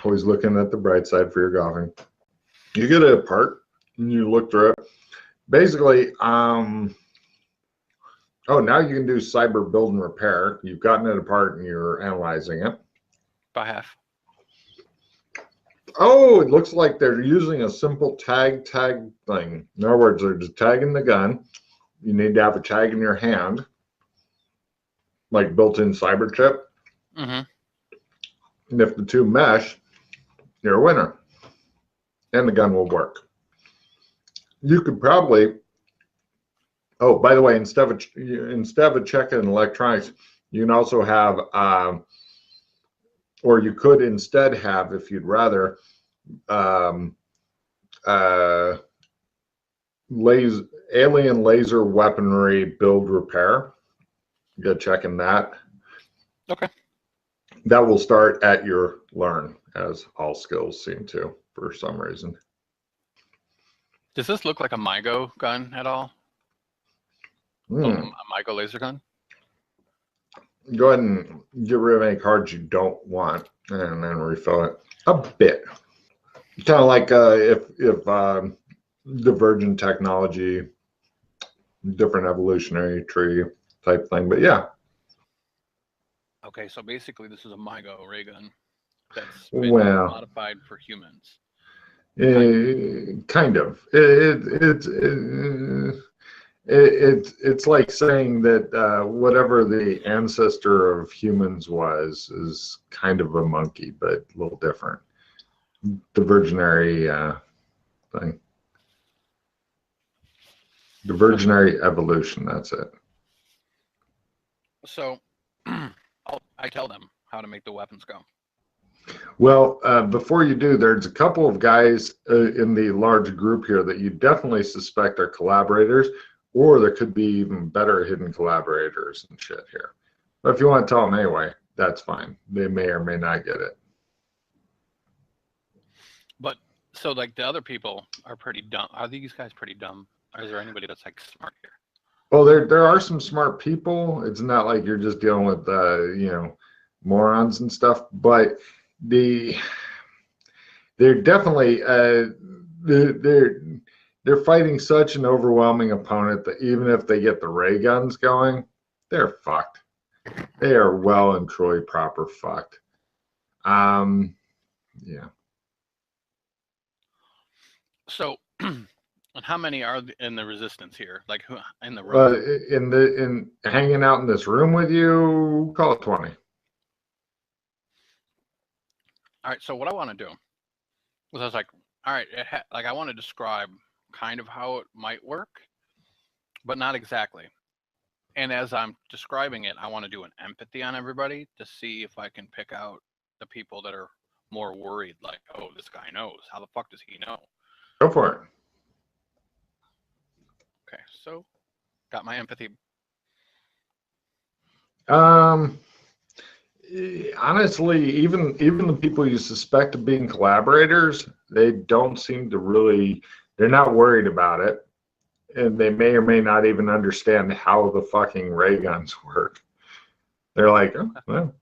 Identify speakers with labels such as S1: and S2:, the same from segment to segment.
S1: Always looking at the bright side for your golfing. You get it apart and you look through it. Basically, oh, now you can do cyber build and repair. You've gotten it apart and you're analyzing it.
S2: By half.
S1: Oh, it looks like they're using a simple tag thing. In other words, they're just tagging the gun. You need to have a tag in your hand, like built-in cyber chip.
S2: Mm-hmm.
S1: And if the two mesh, you're a winner. And the gun will work. You could probably, oh, by the way, instead of checking electronics, you can also have, or you could instead have, if you'd rather, alien laser weaponry build repair. Good checking that.
S2: Okay.
S1: That will start at your learn, as all skills seem to, for some reason.
S2: Does this look like a MIGO gun at all? A MIGO laser gun?
S1: Go ahead and get rid of any cards you don't want, and then refill it a bit. Kind of like if divergent technology, different evolutionary tree type thing. But yeah.
S2: Okay, so basically this is a MIGO ray gun that's been modified for humans.
S1: Kind of. It's like saying that whatever the ancestor of humans was is kind of a monkey, but a little different. Diversionary thing. Diversionary evolution, that's it.
S2: So I tell them how to make the weapons go.
S1: Well, before you do, there's a couple of guys in the large group here that you definitely suspect are collaborators, or there could be even better hidden collaborators and shit here. But if you want to tell them anyway, that's fine. They may or may not get it.
S2: But so like the other people are pretty dumb. Are these guys pretty dumb? Or is there anybody that's like smart here?
S1: Well, there are some smart people. It's not like you're just dealing with morons and stuff, but they're definitely they're fighting such an overwhelming opponent that even if they get the ray guns going, they're fucked. They are well and truly proper fucked. Yeah.
S2: So, and how many are in the resistance here? Like who in the room?
S1: In hanging out in this room with you, call it 20.
S2: All right. So what I want to do was I was like, all right, like I want to describe kind of how it might work, but not exactly. And as I'm describing it, I want to do an empathy on everybody to see if I can pick out the people that are more worried, like, oh, this guy knows. How the fuck does he know?
S1: Go for it.
S2: Okay, so got my empathy.
S1: Honestly, even the people you suspect of being collaborators, they don't seem to really, they're not worried about it. And they may or may not even understand how the fucking ray guns work. They're like, oh, well.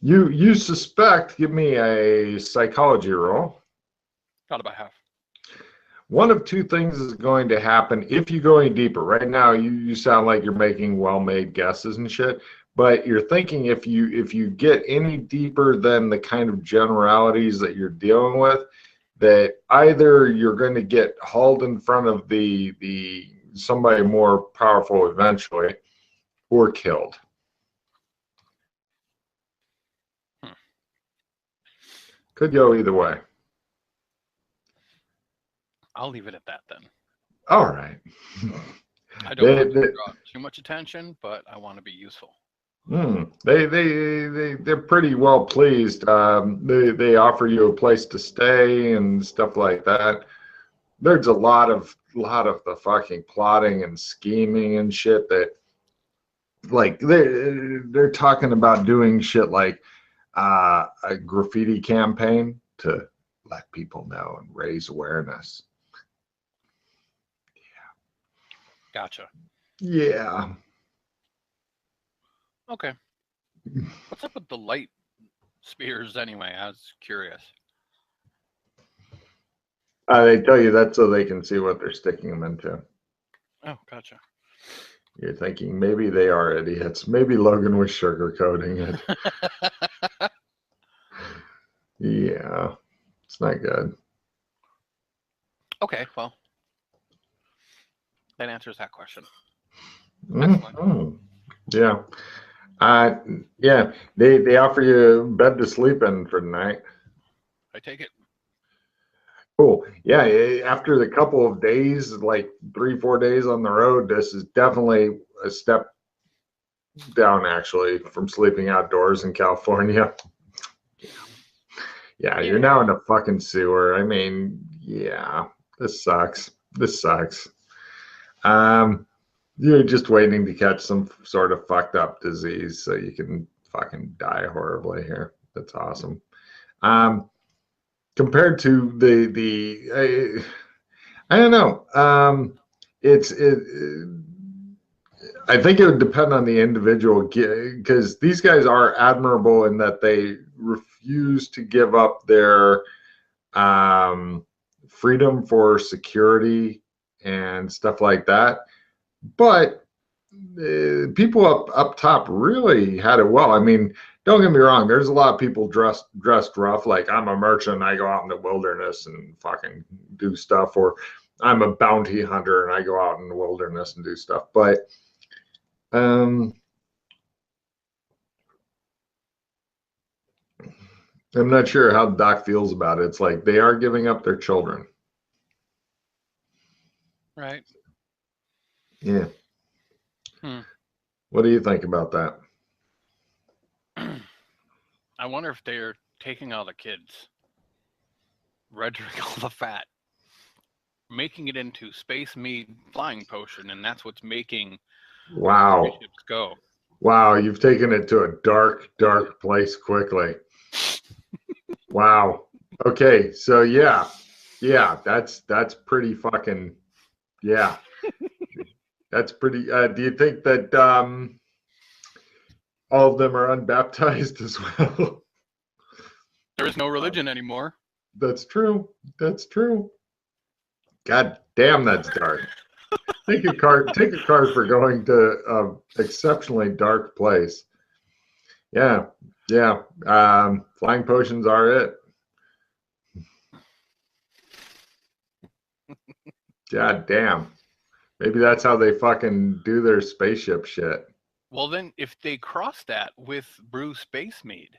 S1: You suspect, give me a psychology roll.
S2: Got about half.
S1: One of two things is going to happen if you go any deeper. Right now, you sound like you're making well-made guesses and shit, but you're thinking if you get any deeper than the kind of generalities that you're dealing with, that either you're going to get hauled in front of the somebody more powerful eventually, or killed. Could go either way.
S2: I'll leave it at that then.
S1: All right.
S2: I don't want to draw too much attention, but I want to be useful.
S1: They're pretty well pleased. They offer you a place to stay and stuff like that. There's a lot of the fucking plotting and scheming and shit that, like, they're talking about doing shit like a graffiti campaign to let people know and raise awareness.
S2: Gotcha.
S1: Yeah.
S2: Okay. What's up with the light spears anyway? I was curious.
S1: They tell you that so they can see what they're sticking them into.
S2: Oh, gotcha.
S1: You're thinking maybe they are idiots. Maybe Logan was sugarcoating it. Yeah, it's not good.
S2: Okay, well, that answers that question.
S1: Mm-hmm. Yeah. Yeah. They offer you bed to sleep in for the night.
S2: I take it.
S1: Cool. Yeah. After the couple of days, like 3-4 days on the road, this is definitely a step down, actually, from sleeping outdoors in California. Yeah, you're now in a fucking sewer. I mean, yeah, this sucks. This sucks. You're just waiting to catch some sort of fucked up disease so you can fucking die horribly here. That's awesome. Compared to I don't know. I think it would depend on the individual, because these guys are admirable in that they refuse to give up their freedom for security and stuff like that. But people up top really had it well. I mean, don't get me wrong. There's a lot of people dressed rough. Like, I'm a merchant. I go out in the wilderness and fucking do stuff. Or I'm a bounty hunter and I go out in the wilderness and do stuff. But I'm not sure how Doc feels about it. It's like they are giving up their children.
S2: Right.
S1: Yeah. What do you think about that?
S2: I wonder if they're taking all the kids, rendering all the fat, making it into space mead flying potion, and that's what's making spaceships go.
S1: Wow, you've taken it to a dark, dark place quickly. Wow. Okay, so yeah, that's pretty fucking, yeah. That's pretty. Do you think that all of them are unbaptized as well?
S2: There is no religion anymore.
S1: That's true. That's true. God damn, that's dark. Take a card for going to an exceptionally dark place. Yeah. Flying potions are it. God damn. Maybe that's how they fucking do their spaceship shit.
S2: Well, then, if they cross that with brew space mead,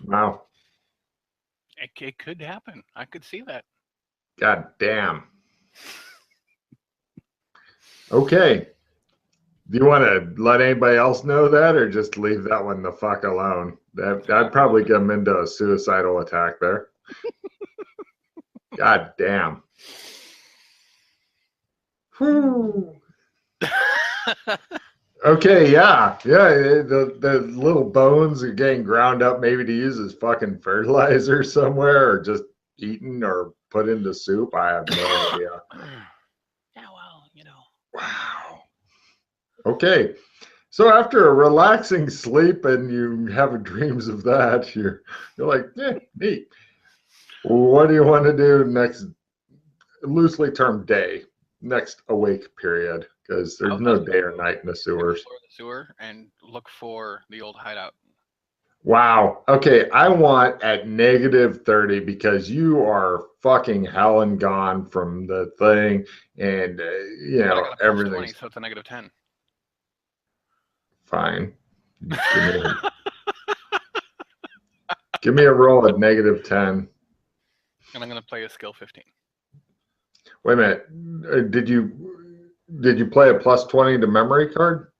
S1: wow,
S2: it could happen. I could see that.
S1: God damn. Okay. Do you want to let anybody else know that, or just leave that one the fuck alone? That'd probably get them into a suicidal attack there. God damn. Whew. Okay, yeah. The little bones are getting ground up, maybe to use as fucking fertilizer somewhere, or just eaten or put into soup. I have no idea.
S2: Yeah, well, you know.
S1: Wow. Okay. So after a relaxing sleep and you have dreams of that, you're like, yeah, neat. What do you want to do next? Loosely termed day, next awake period, because there's no day or night in the sewers.
S2: Explore the sewer and look for the old hideout.
S1: Wow. Okay, I want at -30, because you are fucking hell and gone from the thing, and you know, everything.
S2: So it's a -10.
S1: Fine. Give me a roll at -10.
S2: And I'm going to play a skill 15.
S1: Wait a minute. Did you play a +20 to memory card?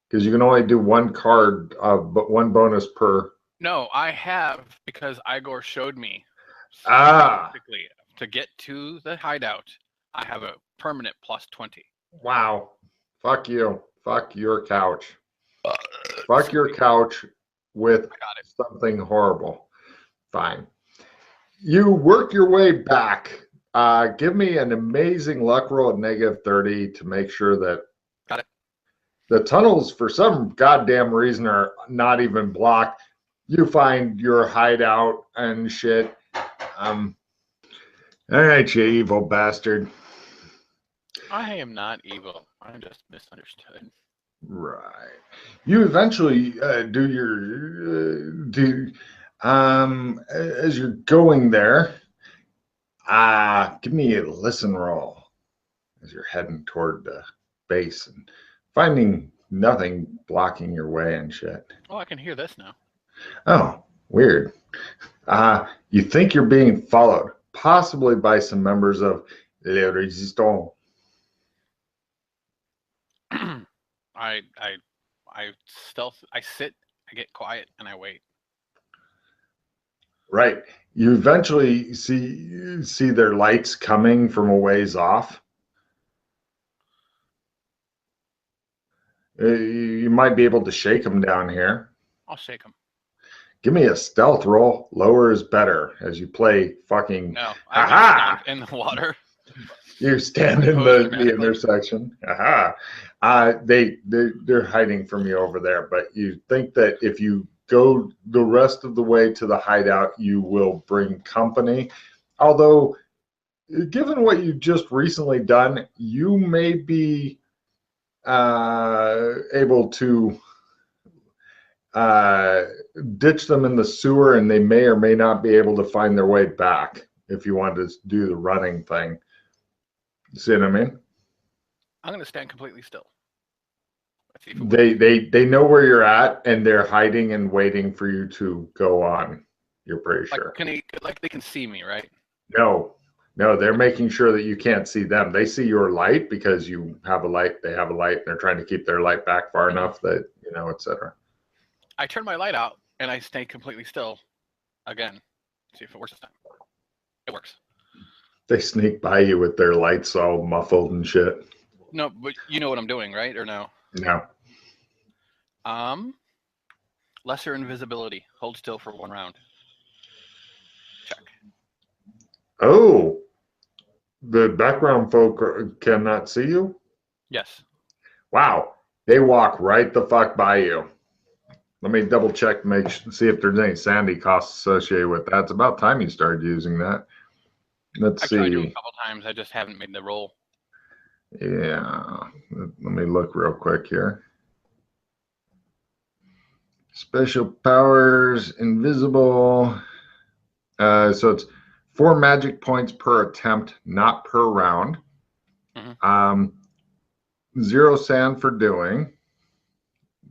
S1: Because you can only do one card, but one bonus per.
S2: No, I have, because Igor showed me.
S1: Specifically,
S2: to get to the hideout, I have a permanent +20.
S1: Wow. Fuck you. Fuck your couch. Fuck your couch with something horrible. Fine. You work your way back. Give me an amazing luck roll at -30 to make sure that
S2: Got it.
S1: The tunnels, for some goddamn reason, are not even blocked. you find your hideout and shit. All right, you evil bastard.
S2: I am not evil. I'm just misunderstood.
S1: Right. You eventually do as you're going there. Give me a listen roll as you're heading toward the base and finding nothing blocking your way and shit.
S2: Oh, I can hear this now.
S1: Oh, weird. You think you're being followed, possibly by some members of Les Resistants.
S2: I stealth. I sit. I get quiet and I wait.
S1: Right. You eventually see their lights coming from a ways off. You might be able to shake them down here.
S2: I'll shake them.
S1: Give me a stealth roll. Lower is better as you play fucking.
S2: No, I in the water.
S1: You stand in the intersection. They're hiding from you over there, but you think that if you go the rest of the way to the hideout, you will bring company. Although, given what you've just recently done, you may be able to ditch them in the sewer, and they may or may not be able to find their way back if you want to do the running thing. See what I mean?
S2: I'm going to stand completely still.
S1: They know where you're at, and they're hiding and waiting for you to go on. You're pretty sure.
S2: They can see me, right?
S1: No, they're making sure that you can't see them. They see your light because you have a light. They have a light, and they're trying to keep their light back far enough that etc.
S2: I turn my light out and I stay completely still. Again, see if it works this time. It works.
S1: They sneak by you with their lights all muffled and shit.
S2: No, but you know what I'm doing, right? Or no?
S1: No.
S2: Lesser invisibility. Hold still for 1 round. Check.
S1: Oh, the background folk cannot see you?
S2: Yes.
S1: Wow. They walk right the fuck by you. Let me double check to see if there's any sanity costs associated with that. It's about time you started using that. Let's see.
S2: I tried to a couple times. I just haven't made the roll.
S1: Yeah. Let me look real quick here. Special powers, invisible. So it's 4 magic points per attempt, not per round. Mm-hmm. 0 sand for doing.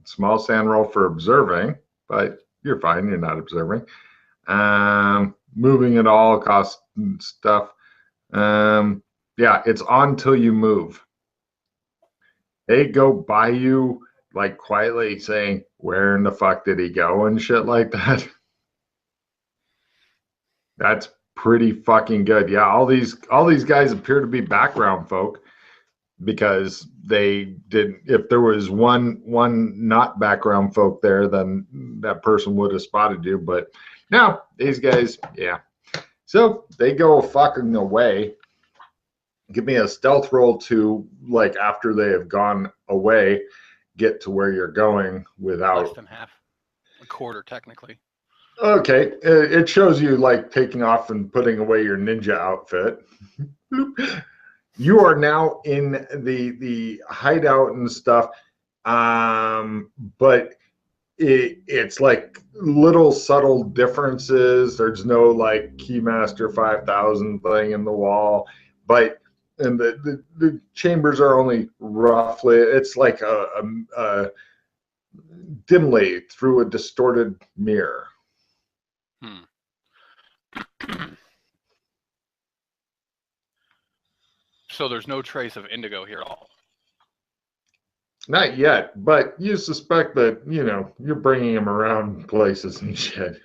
S1: Small sand roll for observing, but you're fine. You're not observing. Moving at all costs stuff. Yeah, it's on till you move. They go by you like quietly saying, "Where in the fuck did he go?" and shit like that. That's pretty fucking good. Yeah, all these guys appear to be background folk because they didn't. If there was one not background folk there, then that person would have spotted you. But no, these guys, yeah. So they go fucking away. Give me a stealth roll to, like, after they have gone away, get to where you're going without.
S2: Less than half. A quarter, technically.
S1: Okay. It shows you, like, taking off and putting away your ninja outfit. You are now in the hideout and stuff. But it's like little subtle differences. There's no like Keymaster 5000 thing in the wall, and the chambers are only roughly, it's like a dimly through a distorted mirror.
S2: So there's no trace of indigo here at all.
S1: Not yet, but you suspect that, you're bringing him around places and shit.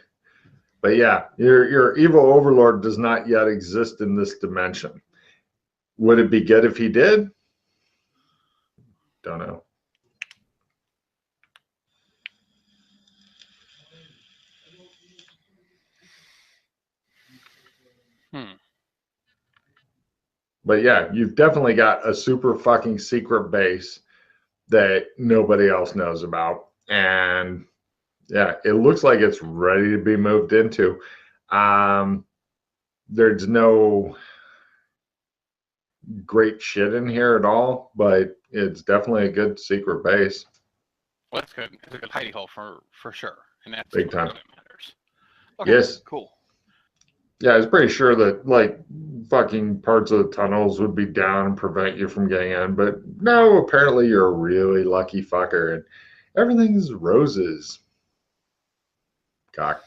S1: But yeah, your evil overlord does not yet exist in this dimension. Would it be good if he did? Don't know. But yeah, you've definitely got a super fucking secret base that nobody else knows about. And Yeah, it looks like it's ready to be moved into. There's no great shit in here at all, but it's definitely a good secret base.
S2: Well, that's good. It's a good hidey hole for sure, and that's
S1: Big
S2: what
S1: time.
S2: really matters. Okay,
S1: Yes.
S2: cool.
S1: Yeah, I was pretty sure that like fucking parts of the tunnels would be down and prevent you from getting in, but no, apparently you're a really lucky fucker and everything's roses. Cock.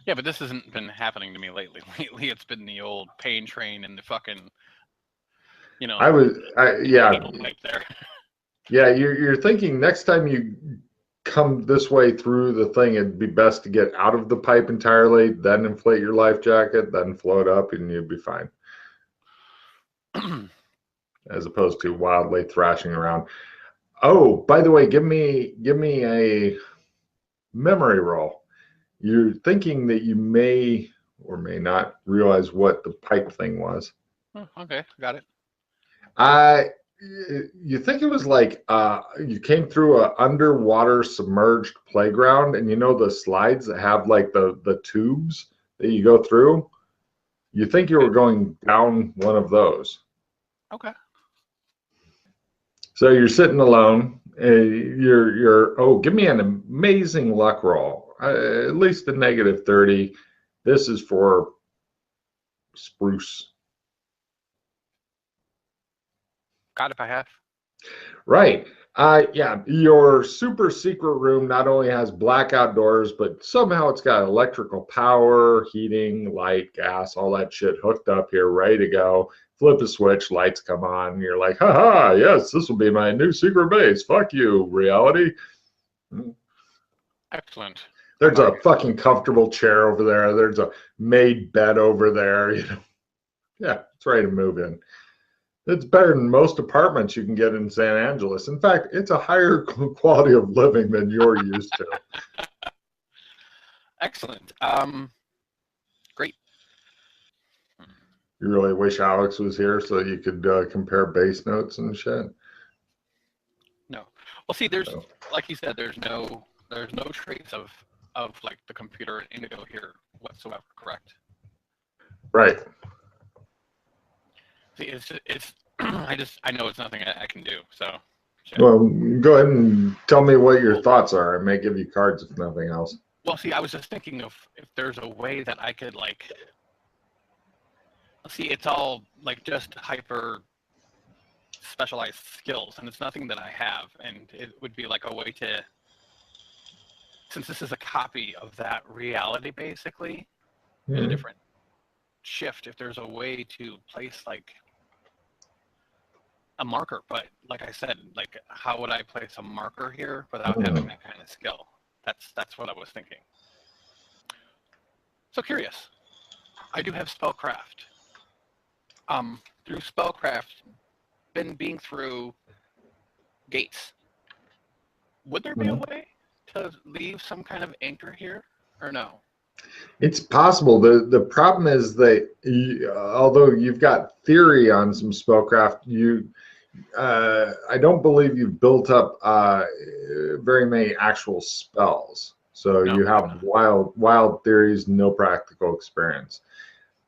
S2: Yeah, but this hasn't been happening to me lately. Lately, it's been the old pain train and the fucking,
S1: Yeah,
S2: right there.
S1: yeah. You're thinking next time you come this way through the thing, it'd be best to get out of the pipe entirely, then inflate your life jacket, then float up, and you'd be fine. As opposed to wildly thrashing around. Oh, by the way, give me a memory roll. You're thinking that you may or may not realize what the pipe thing was.
S2: Okay, got it.
S1: You think it was like you came through a underwater submerged playground, and you know the slides that have like the tubes that you go through? You think you were going down one of those.
S2: Okay.
S1: So you're sitting alone. Oh, give me an amazing luck roll. At least a negative 30. This is for spruce.
S2: Got it by half.
S1: Right. Yeah, your super secret room not only has blackout doors, but somehow it's got electrical power, heating, light, gas, all that shit hooked up here, ready to go. Flip a switch, lights come on, and you're like, haha, yes, this will be my new secret base. Fuck you, reality.
S2: Excellent.
S1: There's a fucking comfortable chair over there. There's a made bed over there. Yeah, it's ready to move in. It's better than most apartments you can get in San Angeles. In fact, it's a higher quality of living than you're used to.
S2: Excellent. Great.
S1: You really wish Alex was here so you could compare base notes and shit?
S2: No. Well, see, there's like you said, there's no trace of like the computer Indigo here whatsoever. Correct.
S1: Right.
S2: See, it's I know it's nothing I can do. So. Shit.
S1: Well, go ahead and tell me what your thoughts are. I may give you cards if nothing else.
S2: Well, see, I was just thinking of if there's a way that I could like. See, it's all like just hyper specialized skills, and it's nothing that I have, and it would be like a way to, since this is a copy of that reality, basically, in a different shift. If there's a way to place like a marker, but like I said, like how would I place a marker here without having that kind of skill? That's what I was thinking. So curious. I do have spellcraft. Through spellcraft, being through gates. Would there be a way to leave some kind of anchor here, or no?
S1: It's possible. The problem is that although you've got theory on some spellcraft, I don't believe you've built up very many actual spells. So you have wild theories, no practical experience.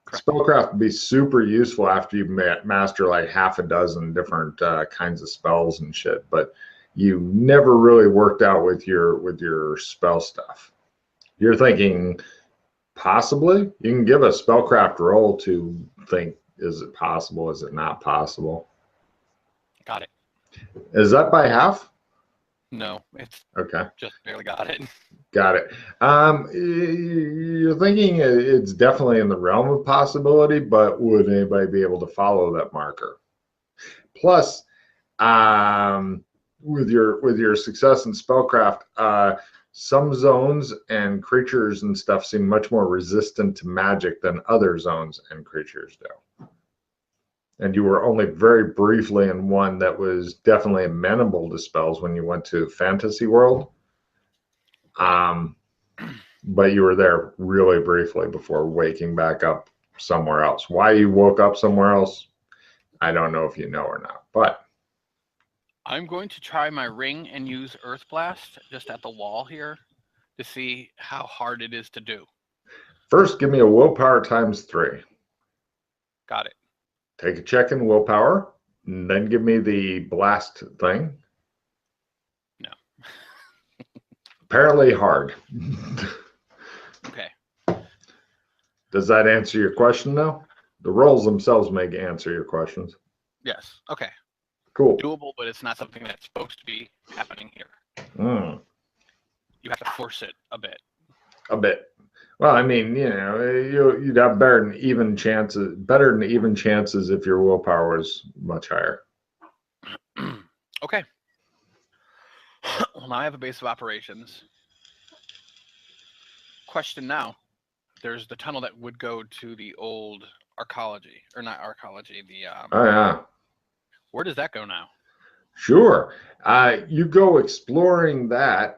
S1: Correct. Spellcraft would be super useful after you master like half a dozen different kinds of spells and shit, but you never really worked out with your spell stuff. You're thinking possibly you can give a spellcraft roll to think, is it possible? Is it not possible?
S2: Got it.
S1: Is that by half?
S2: No, it's
S1: okay.
S2: Just barely got it.
S1: Got it. You're thinking it's definitely in the realm of possibility, but would anybody be able to follow that marker? Plus, with your success in spellcraft, some zones and creatures and stuff seem much more resistant to magic than other zones and creatures do. And you were only very briefly in one that was definitely amenable to spells when you went to Fantasy World. But you were there really briefly before waking back up somewhere else. Why you woke up somewhere else, I don't know if you know or not. But
S2: I'm going to try my ring and use Earth Blast just at the wall here to see how hard it is to do.
S1: First, give me a willpower times 3.
S2: Got it.
S1: Take a check in willpower, and then give me the blast thing.
S2: No.
S1: Apparently hard.
S2: Okay.
S1: Does that answer your question, though? The rolls themselves may answer your questions.
S2: Yes. Okay.
S1: Cool.
S2: Doable, but it's not something that's supposed to be happening here. You have to force it a bit.
S1: A bit. Well, I mean, you know, you'd have better than even chances if your willpower was much higher.
S2: Okay. Well, now I have a base of operations. Question now. There's the tunnel that would go to the old archaeology, or not archaeology, the
S1: Oh, yeah.
S2: Where does that go now?
S1: Sure. You go exploring that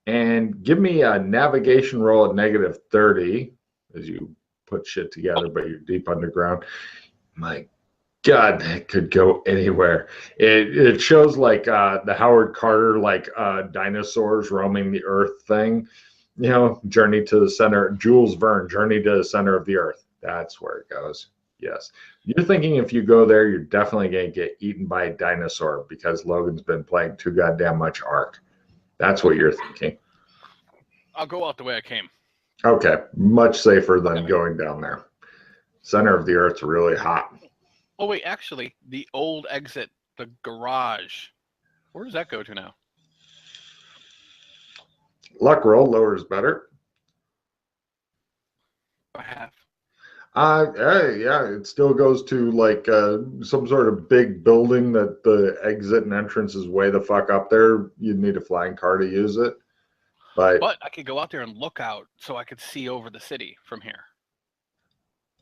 S1: and give me a navigation roll at -30 as you put shit together, but you're deep underground. My God, that could go anywhere. It shows like the Howard Carter, like dinosaurs roaming the earth thing. You know, Journey to the Center, Jules Verne, Journey to the Center of the Earth. That's where it goes. Yes. You're thinking if you go there, you're definitely going to get eaten by a dinosaur because Logan's been playing too goddamn much Ark. That's what you're thinking.
S2: I'll go out the way I came.
S1: Okay. Much safer than going down there. Center of the Earth's really hot.
S2: Oh, wait. Actually, the old exit, the garage, where does that go to now?
S1: Luck roll, lower is better.
S2: I have.
S1: Yeah, it still goes to like some sort of big building that the exit and entrance is way the fuck up there. You'd need a flying car to use it. But
S2: I could go out there and look out so I could see over the city from here.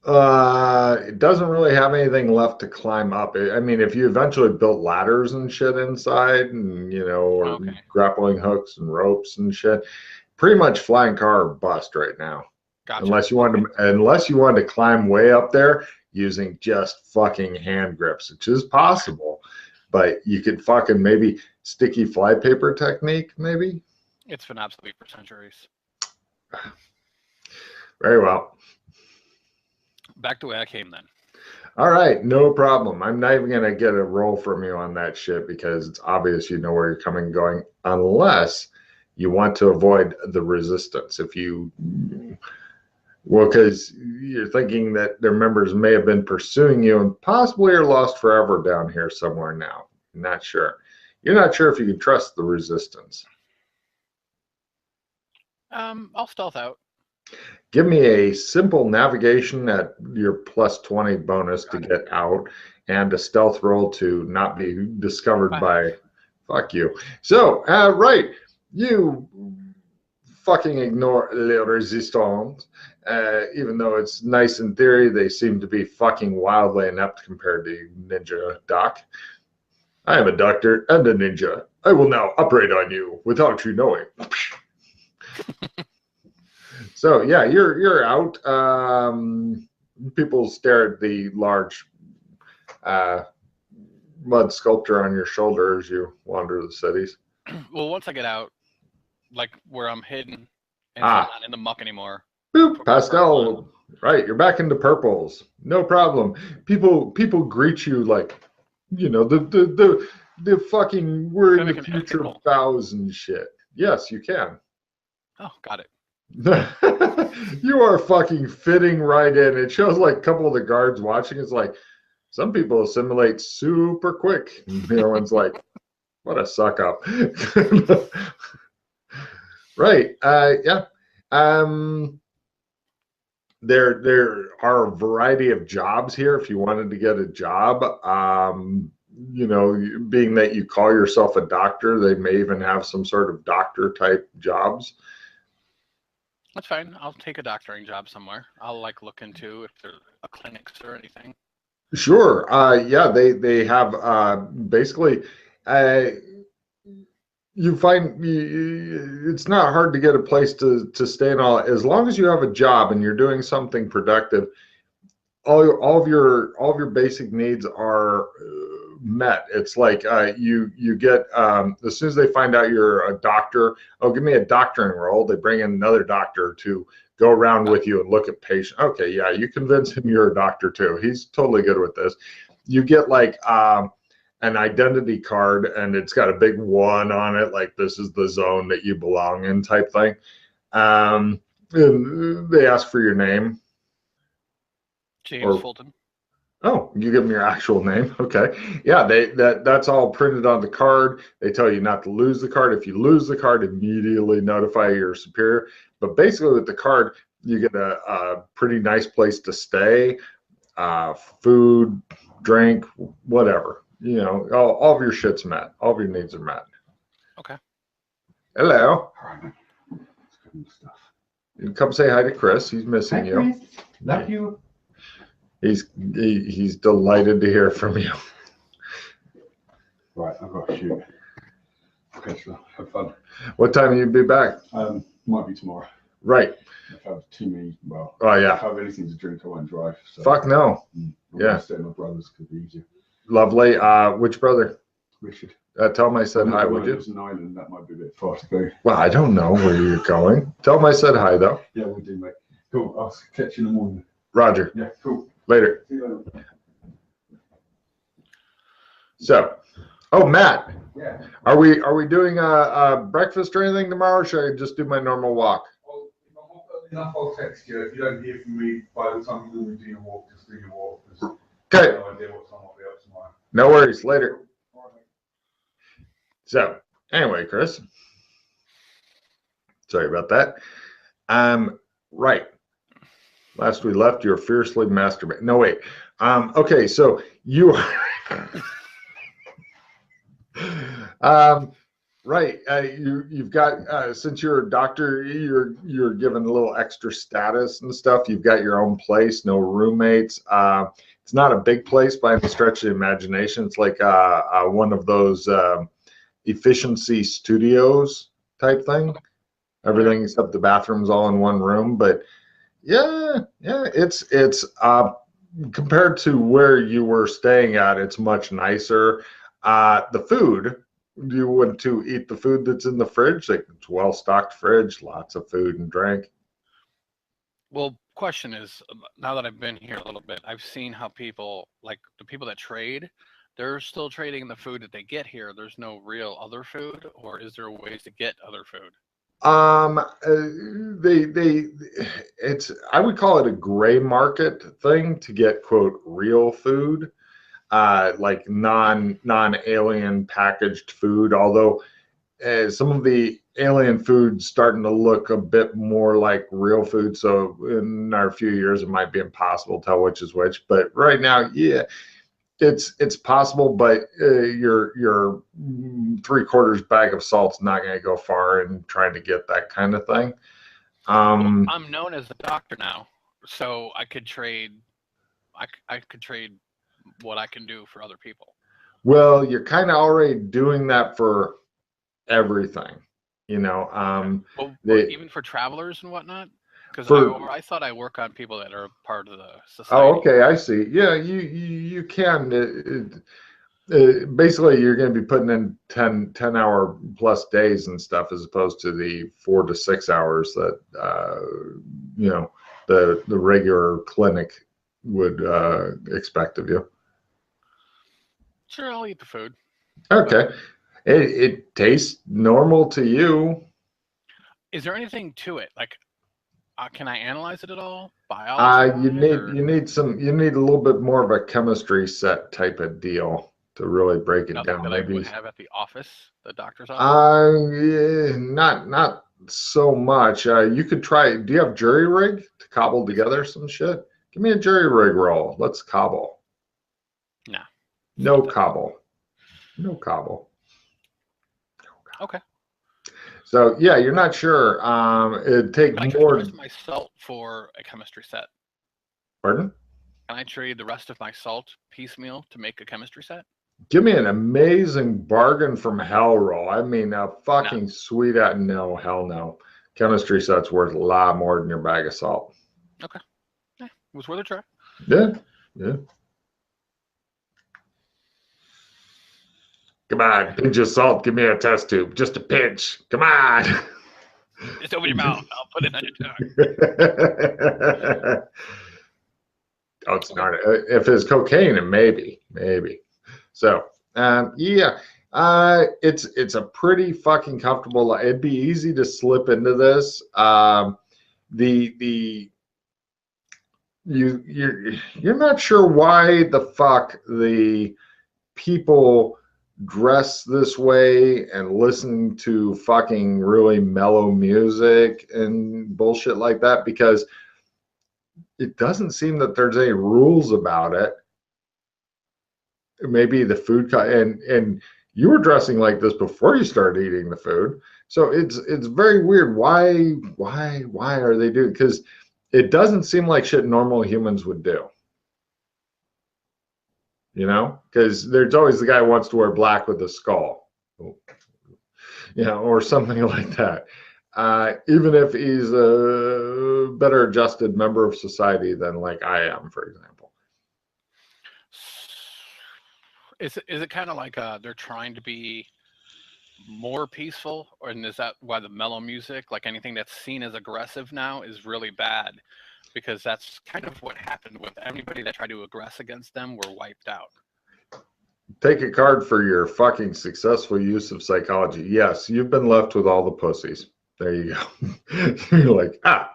S1: It doesn't really have anything left to climb up. I mean, if you eventually built ladders and shit inside and, you know, or grappling hooks and ropes and shit, pretty much flying car or bust right now.
S2: Gotcha.
S1: Unless you wanted to climb way up there using just fucking hand grips, which is possible, but you could fucking maybe sticky flypaper technique, maybe.
S2: It's been obsolete for centuries.
S1: Very well.
S2: Back the way I came then.
S1: All right, no problem. I'm not even gonna get a roll from you on that shit because it's obvious you know where you're coming and going, unless you want to avoid the resistance. Because you're thinking that their members may have been pursuing you and possibly are lost forever down here somewhere now. I'm not sure. You're not sure if you can trust the resistance.
S2: I'll stealth out.
S1: Give me a simple navigation at your +20 bonus to get out and a stealth roll to not be discovered by... Fuck you. So, right. You fucking ignore les resistants. Even though it's nice in theory, they seem to be fucking wildly inept compared to Ninja Doc. I am a doctor and a ninja. I will now operate on you without you knowing. So yeah, you're out. People stare at the large mud sculpture on your shoulder as you wander the cities.
S2: Well, once I get out, like where I'm hidden, and I'm not in the muck anymore.
S1: Boop, pastel. Right, you're back into purples. No problem. People greet you like, you know, the fucking we're in the future of vows and shit. Yes, you can.
S2: Oh, got it.
S1: You are fucking fitting right in. It shows like a couple of the guards watching. It's like some people assimilate super quick. The other one's like, what a suck up. Right. Yeah. There are a variety of jobs here if you wanted to get a job. You know, being that you call yourself a doctor, they may even have some sort of doctor type jobs.
S2: That's fine. I'll take a doctoring job somewhere. I'll like look into if there's a clinics or anything.
S1: Sure. Yeah, they have basically you find it's not hard to get a place to stay and all, as long as you have a job and you're doing something productive. All of your basic needs are met. It's like you get as soon as they find out you're a doctor, oh, give me a doctoring role. They bring in another doctor to go around with you and look at patients. Okay, yeah, you convince him you're a doctor too. He's totally good with this. You get like an identity card, and it's got a big 1 on it, like this is the zone that you belong in type thing. And they ask for your name.
S2: James Fulton.
S1: Oh, you give them your actual name. Okay. Yeah, that's all printed on the card. They tell you not to lose the card. If you lose the card, immediately notify your superior. But basically with the card, you get a pretty nice place to stay, food, drink, whatever. You know, all of your shit's met. All of your needs are met.
S2: Okay.
S1: Hello.
S3: All right, man. That's good stuff.
S1: You come say hi to Chris. He's missing you.
S3: Chris. Love you.
S1: He's delighted to hear from you.
S3: Right, I've got to shoot. Okay, so have fun.
S1: What time will you be back?
S3: Might be tomorrow.
S1: Right.
S3: If I have too many, well,
S1: Oh yeah.
S3: if I have anything to drink, I won't drive. So
S1: Fuck no.
S3: I'm
S1: Yeah.
S3: gonna stay at my brother's, could be easier.
S1: Lovely. Which brother?
S3: Richard.
S1: Tell him I said hi, would you?
S3: It's an island, that might be a bit far to go.
S1: Well, I don't know where you're going. Tell him I said hi, though.
S3: Yeah, we'll do, mate. Cool. I'll catch you in the morning.
S1: Roger.
S3: Yeah, cool.
S1: Later.
S3: See you later.
S1: So, oh, Matt,
S3: Yeah.
S1: are we doing a breakfast or anything tomorrow? Or should I just do my normal walk?
S3: Well, if I'm not early enough, I'll text you. If you don't hear from me by the time you normally do your walk, just do your walk. Because I
S1: Okay.
S3: have no idea what time I'll be up tomorrow.
S1: No worries. Later.
S3: All right, mate.
S1: So, anyway, Chris. Sorry about that. Right. Last we left, you were fiercely masturbating. No, wait. Okay, so you right. You've got since you're a doctor, you're given a little extra status and stuff. You've got your own place, no roommates. It's not a big place by any stretch of the imagination. It's like one of those efficiency studios type thing. Everything except the bathrooms all in one room, but yeah, it's compared to where you were staying at, it's much nicer. The food, do you want to eat the food that's in the fridge? Like, it's well-stocked fridge, lots of food and drink.
S2: Well, question is, now that I've been here a little bit, I've seen how people, like the people that trade, they're still trading the food that they get here. There's no real other food, or is there ways to get other food?
S1: It's, I would call it a gray market thing to get, quote, real food, like non-alien packaged food, although some of the alien food's starting to look a bit more like real food, so in our few years it might be impossible to tell which is which, but right now, yeah, it's possible, but your 3/4 bag of salt's not going to go far in trying to get that kind of thing.
S2: Well, I'm known as a doctor now, so I could trade. I could trade what I can do for other people.
S1: Well, you're kind of already doing that for everything, you know.
S2: Well, even for travelers and whatnot. Because I thought I work on people that are part of the society.
S1: Oh, okay, I see. Yeah, you can. Basically, you're going to be putting in 10-hour plus days and stuff, as opposed to the 4 to 6 hours that you know, the regular clinic would expect of you.
S2: Sure, I'll eat the food.
S1: Okay, it tastes normal to you.
S2: Is there anything to it? Like, can I analyze it at all? Biology?
S1: You need a little bit more of a chemistry set type of deal to really break it down.
S2: That
S1: Maybe
S2: I would have at the office, the doctor's office.
S1: yeah, not so much. You could try. Do you have jury rig to cobble together some shit? Give me a jury rig roll. Let's cobble.
S2: No.
S1: No cobble. No cobble.
S2: Okay.
S1: So yeah, you're not sure. It'd take
S2: Can I
S1: more.
S2: trade the rest of my salt for a chemistry set?
S1: Pardon?
S2: Can I trade the rest of my salt piecemeal to make a chemistry set?
S1: Give me an amazing bargain from hell roll. I mean, a fucking sweet at no, hell no. Chemistry set's worth a lot more than your bag of salt.
S2: Okay. Yeah, it was worth a try.
S1: Yeah. Come on, pinch of salt. Give me a test tube. Just a pinch. Come on.
S2: Just open your mouth. I'll put it on your tongue.
S1: Oh, it's not. If it's cocaine, it maybe. So, yeah, it's a pretty fucking comfortable. It'd be easy to slip into this. You're not sure why the fuck the people dress this way and listen to fucking really mellow music and bullshit like that, because it doesn't seem that there's any rules about it. Maybe the food and you were dressing like this before you started eating the food, so it's very weird. Why are they doing? Because it doesn't seem like shit normal humans would do. You know, because there's always the guy who wants to wear black with a skull, you know, or something like that. Even if he's a better adjusted member of society than like I am, for example.
S2: Is it kind of like they're trying to be more peaceful, or is that why the mellow music, like anything that's seen as aggressive now, is really bad? Because that's kind of what happened with everybody that tried to aggress against them were wiped out.
S1: Take a card for your fucking successful use of psychology. Yes, you've been left with all the pussies. There you go. You're like, I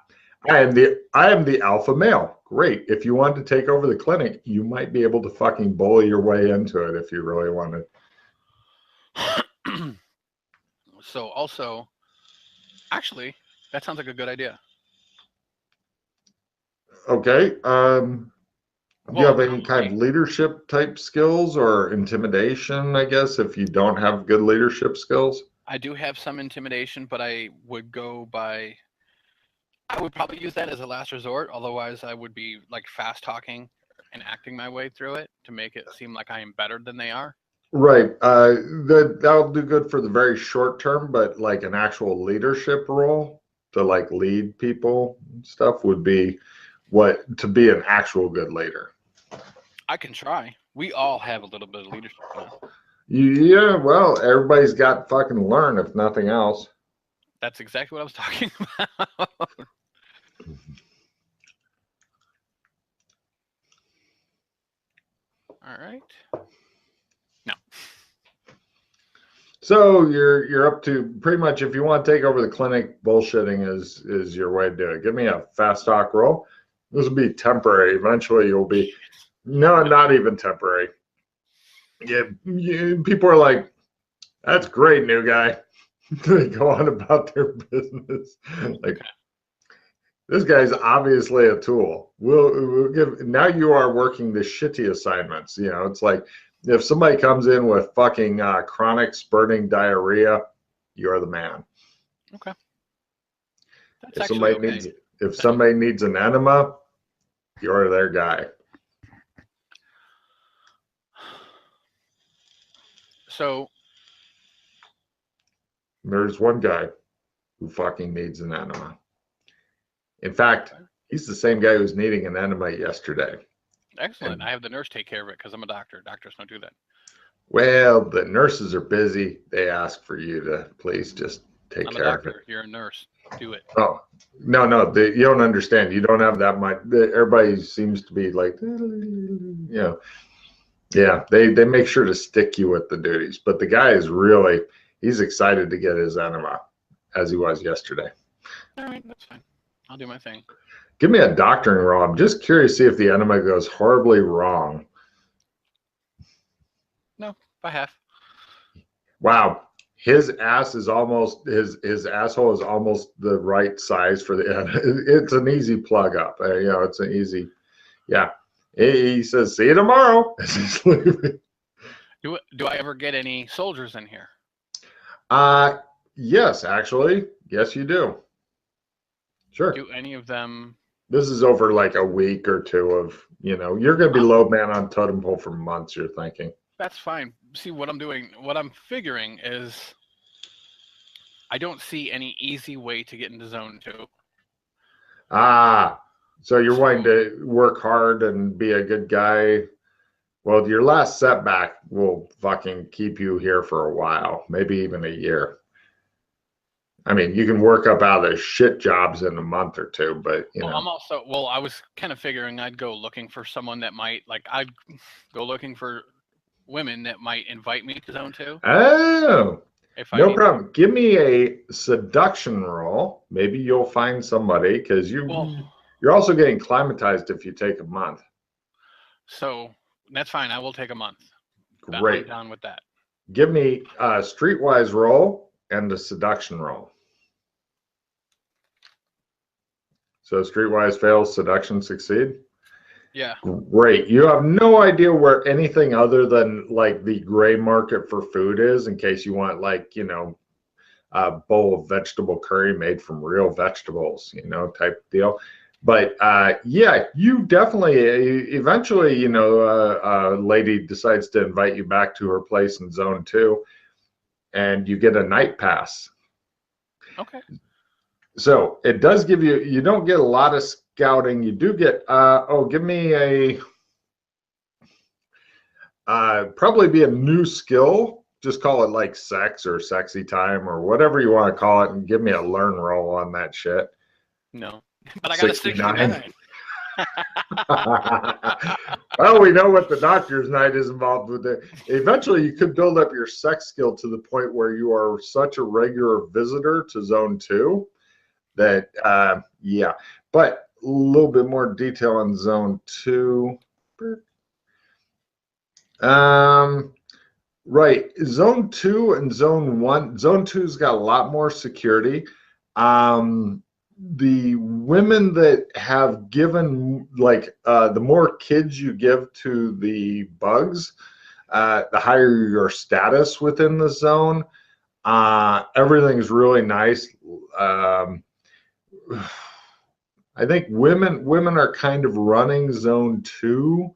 S1: am the alpha male. Great. If you wanted to take over the clinic, you might be able to fucking bully your way into it if you really wanted.
S2: So also, actually, that sounds like a good idea.
S1: Okay. Do you have any kind of leadership type skills or intimidation, I guess, if you don't have good leadership skills?
S2: I do have some intimidation, but I would probably use that as a last resort. Otherwise, I would be like fast talking and acting my way through it to make it seem like I am better than they are.
S1: Right. That'll do good for the very short term, but like an actual leadership role to like lead people and stuff would be to be an actual good leader.
S2: I can try. We all have a little bit of leadership now.
S1: Yeah, well, everybody's got fucking learn, if nothing else.
S2: That's exactly what I was talking about. All right. No.
S1: So you're up to pretty much, if you want to take over the clinic, bullshitting is your way to do it. Give me a fast talk roll. This will be temporary. Eventually you'll be, no, not even temporary. Yeah, people are like, that's great, new guy. They go on about their business. Like, this guy's obviously a tool. We'll give, now you are working the shitty assignments. You know, it's like if somebody comes in with fucking chronic spurting diarrhea, you're the man.
S2: Okay.
S1: If somebody needs an enema, you're their guy.
S2: So
S1: there's one guy who fucking needs an enema. In fact, he's the same guy who's needing an enema yesterday.
S2: Excellent. I have the nurse take care of it because I'm a doctor. Doctors don't do that.
S1: Well, the nurses are busy. They ask for you to please just take care of it.
S2: You're a nurse. Do it.
S1: Oh, no, you don't understand. You don't have that much. Everybody seems to be like, you know, yeah, they make sure to stick you with the duties. But the guy is really, he's excited to get his enema, as he was yesterday.
S2: All right, that's fine. I'll do my thing.
S1: Give me a doctoring roll. I'm just curious to see if the enema goes horribly wrong.
S2: No, by half.
S1: Wow. His ass is almost, his asshole is almost the right size for the enema. It's an easy plug up. You know, it's an easy, yeah. He says, see you tomorrow. As he's leaving.
S2: Do I ever get any soldiers in here?
S1: Yes, actually. Yes, you do. Sure.
S2: Do any of them?
S1: This is over like a week or two of, you know, you're going to be low man on totem pole for months, you're thinking.
S2: That's fine. See, what I'm figuring is I don't see any easy way to get into zone 2.
S1: So you're wanting to work hard and be a good guy Well, your last setback will fucking keep you here for a while, maybe even a year. I mean, you can work up out of the shit jobs in a month or two, but you know.
S2: I'm also, well, I was kind of figuring I'd go looking for someone that might, like, I'd go looking for women that might invite me to zone 2.
S1: Oh,
S2: If I
S1: no
S2: need
S1: problem. Give me a seduction roll. Maybe you'll find somebody because you're also getting climatized if you take a month.
S2: So that's fine. I will take a month.
S1: Great.
S2: I'm down with that.
S1: Give me a streetwise roll and a seduction roll. So streetwise fails, seduction succeed?
S2: Yeah.
S1: Great. You have no idea where anything other than like the gray market for food is, in case you want, like, you know, a bowl of vegetable curry made from real vegetables, you know, type deal. But yeah, you definitely eventually, you know, a lady decides to invite you back to her place in zone 2, and you get a night pass.
S2: Okay.
S1: So it does give you, you don't get a lot of scouting. You do get, give me a, probably be a new skill. Just call it like sex or sexy time or whatever you want to call it, and give me a learn roll on that shit.
S2: No, but I got a 69.
S1: Well, we know what the doctor's night is involved with it. Eventually, you could build up your sex skill to the point where you are such a regular visitor to zone 2 that, yeah. But a little bit more detail on zone 2. Right, zone 2 and zone 1. Zone 2's got a lot more security. The women that have given, like, the more kids you give to the bugs, the higher your status within the zone. Everything's really nice. I think women are kind of running zone 2.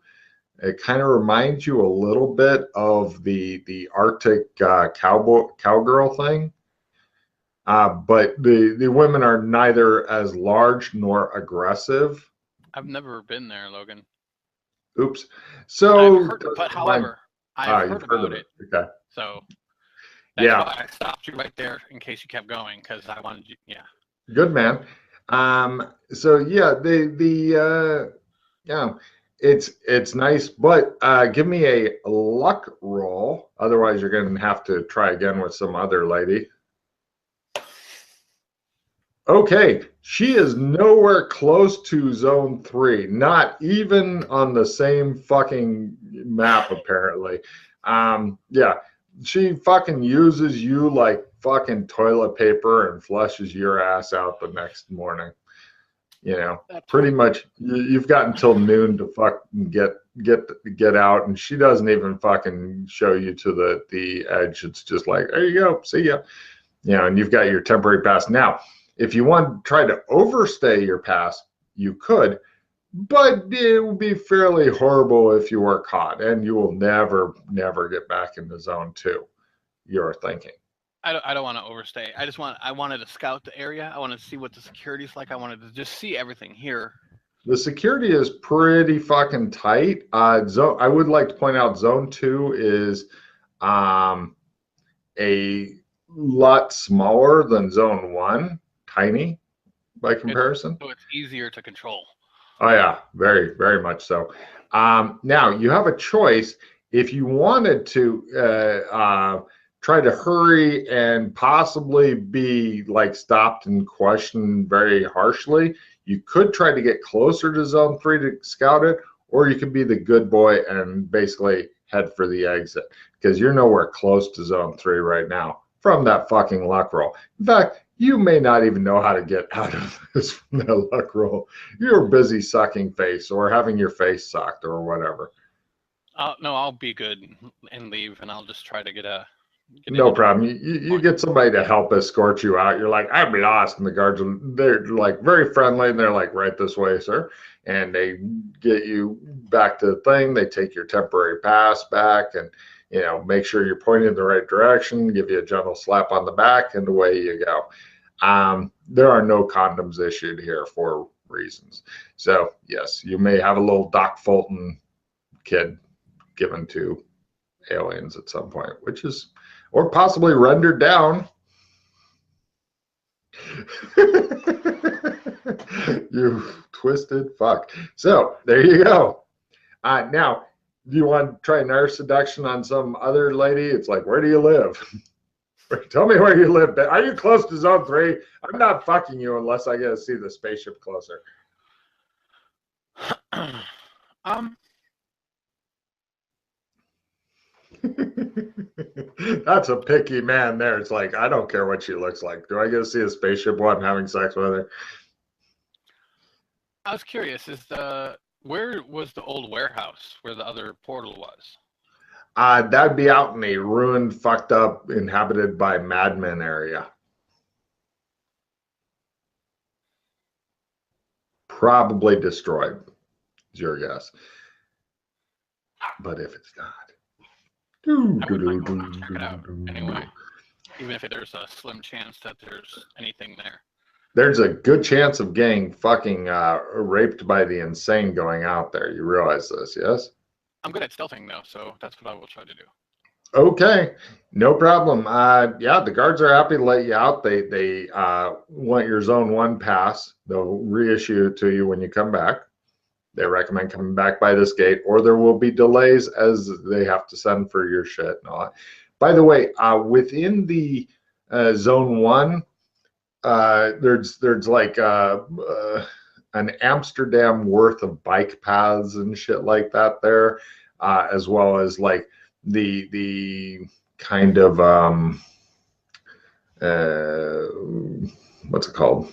S1: It kind of reminds you a little bit of the Arctic cowgirl thing. But the women are neither as large nor aggressive.
S2: I've never been there, Logan.
S1: Oops. So,
S2: however, I've heard about it.
S1: Okay.
S2: So that's why I stopped you right there in case you kept going, because I wanted you. Yeah.
S1: Good man. So yeah, yeah, it's nice, but give me a luck roll. Otherwise, you're going to have to try again with some other lady. Okay, she is nowhere close to zone 3, not even on the same fucking map, apparently. Yeah, she fucking uses you like fucking toilet paper and flushes your ass out the next morning. You know, pretty much you've got until noon to fucking get out, and she doesn't even fucking show you to the edge. It's just like, there you go, see ya. You know, and you've got your temporary pass. Now, if you want to try to overstay your pass, you could, but it will be fairly horrible if you were caught, and you will never get back into zone 2. You're thinking.
S2: I don't want to overstay. I wanted to scout the area. I wanted to see what the security's like. I wanted to just see everything here.
S1: The security is pretty fucking tight. I would like to point out zone 2 is a lot smaller than zone 1, tiny by comparison.
S2: So it's easier to control.
S1: Oh yeah, very, very much so. Now you have a choice. If you wanted to try to hurry and possibly be like stopped and questioned very harshly, you could try to get closer to zone 3 to scout it, or you could be the good boy and basically head for the exit, because you're nowhere close to zone 3 right now from that fucking luck roll. In fact, you may not even know how to get out of this from that luck roll. You're busy sucking face or having your face sucked or whatever.
S2: No, I'll be good and leave, and I'll just try to get
S1: no problem. You get somebody to help escort you out. You're like, I'm lost. And the guards, they're like very friendly. And they're like, right this way, sir. And they get you back to the thing. They take your temporary pass back and, you know, make sure you're pointing in the right direction, give you a gentle slap on the back, and away you go. There are no condoms issued here for reasons. So, yes, you may have a little Doc Fulton kid given to aliens at some point, which is, or possibly rendered down. You twisted fuck. So there you go. Now, do you want to try nerve seduction on some other lady? It's like, where do you live? Tell me where you live. Are you close to zone 3? I'm not fucking you unless I get to see the spaceship closer. That's a picky man there. It's like, I don't care what she looks like. Do I get to see a spaceship while I'm having sex with her?
S2: I was curious, where was the old warehouse where the other portal was?
S1: That'd be out in a ruined, fucked up, inhabited by madmen area. Probably destroyed, is your guess. But if it's not,
S2: I would like to check it out anyway, even if there's a slim chance that there's anything there.
S1: There's a good chance of getting fucking raped by the insane going out there. You realize this, yes?
S2: I'm good at stealthing though, so that's what I will try to do.
S1: Okay, no problem. Yeah, the guards are happy to let you out. They want your zone 1 pass. They'll reissue it to you when you come back. They recommend coming back by this gate, or there will be delays as they have to send for your shit and all that. By the way, within the zone 1, there's like an Amsterdam worth of bike paths and shit like that there, as well as like the kind of what's it called,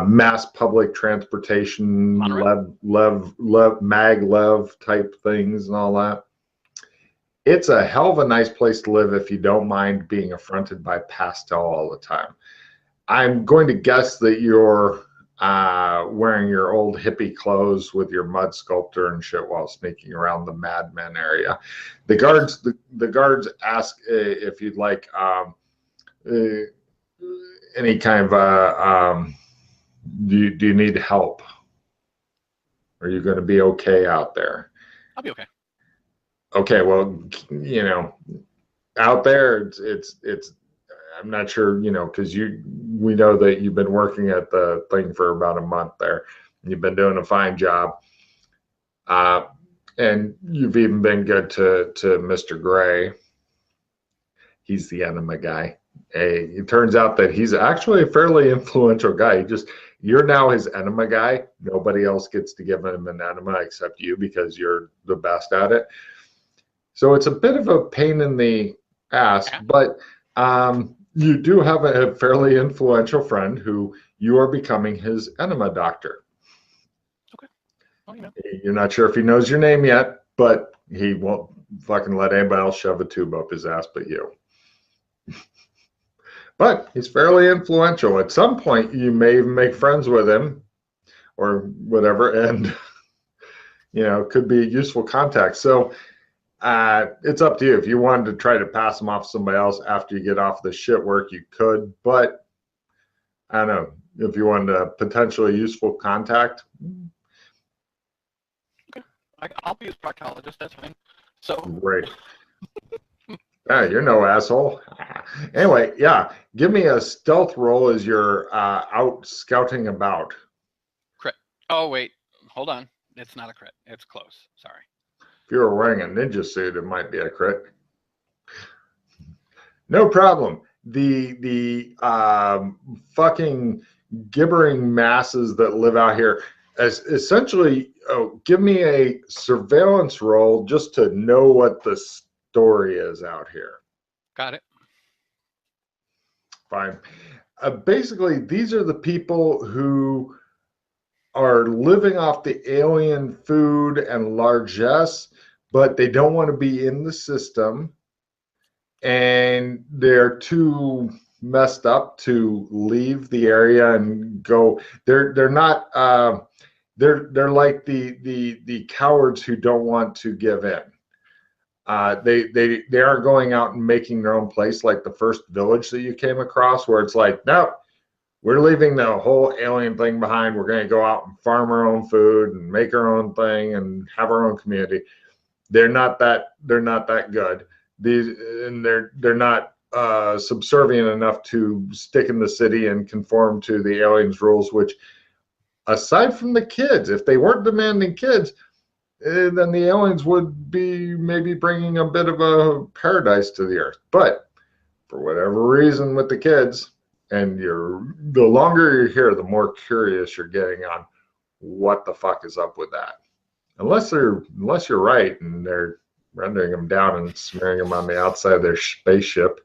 S1: mass public transportation, maglev type things and all that. It's a hell of a nice place to live if you don't mind being affronted by pastel all the time. I'm going to guess that you're wearing your old hippie clothes with your mud sculptor and shit while sneaking around the madmen area. The guards ask if you'd like any kind of do you need help? Are you going to be okay out there?
S2: I'll be okay.
S1: Okay, well, you know, out there it's I'm not sure, you know, because we know that you've been working at the thing for about a month there. You've been doing a fine job. And you've even been good to Mr. Gray. He's the enema guy. It turns out that he's actually a fairly influential guy. You're now his enema guy. Nobody else gets to give him an enema except you because you're the best at it. So it's a bit of a pain in the ass, but you do have a fairly influential friend who you are becoming his enema doctor.
S2: Okay. Well, you know.
S1: You're not sure if he knows your name yet, but he won't fucking let anybody else shove a tube up his ass but you. But he's fairly influential. At some point, you may even make friends with him or whatever, and, you know, could be a useful contact. So it's up to you. If you wanted to try to pass him off to somebody else after you get off the shit work, you could. But I don't know, if you wanted a potentially useful contact.
S2: Okay. I'll be his proctologist. That's fine. So
S1: great. Yeah, you're no asshole. Anyway, yeah, give me a stealth roll as you're out scouting about.
S2: Crit. Oh, wait. Hold on. It's not a crit. It's close. Sorry.
S1: If you were wearing a ninja suit, it might be a crit. No problem. The fucking gibbering masses that live out here, essentially, give me a surveillance roll just to know what the story is out here.
S2: Got it.
S1: Fine. Basically, these are the people who are living off the alien food and largesse, but they don't want to be in the system, and they're too messed up to leave the area and go. They're not. They're like the cowards who don't want to give in. They are going out and making their own place, like the first village that you came across, where it's like, no, we're leaving the whole alien thing behind. We're going to go out and farm our own food and make our own thing and have our own community. they're not that good. They're not subservient enough to stick in the city and conform to the aliens' rules, which, aside from the kids, if they weren't demanding kids, then the aliens would be maybe bringing a bit of a paradise to the earth. But for whatever reason with the kids, and the longer you're here, the more curious you're getting on what the fuck is up with that. Unless you're right and they're rendering them down and smearing them on the outside of their spaceship,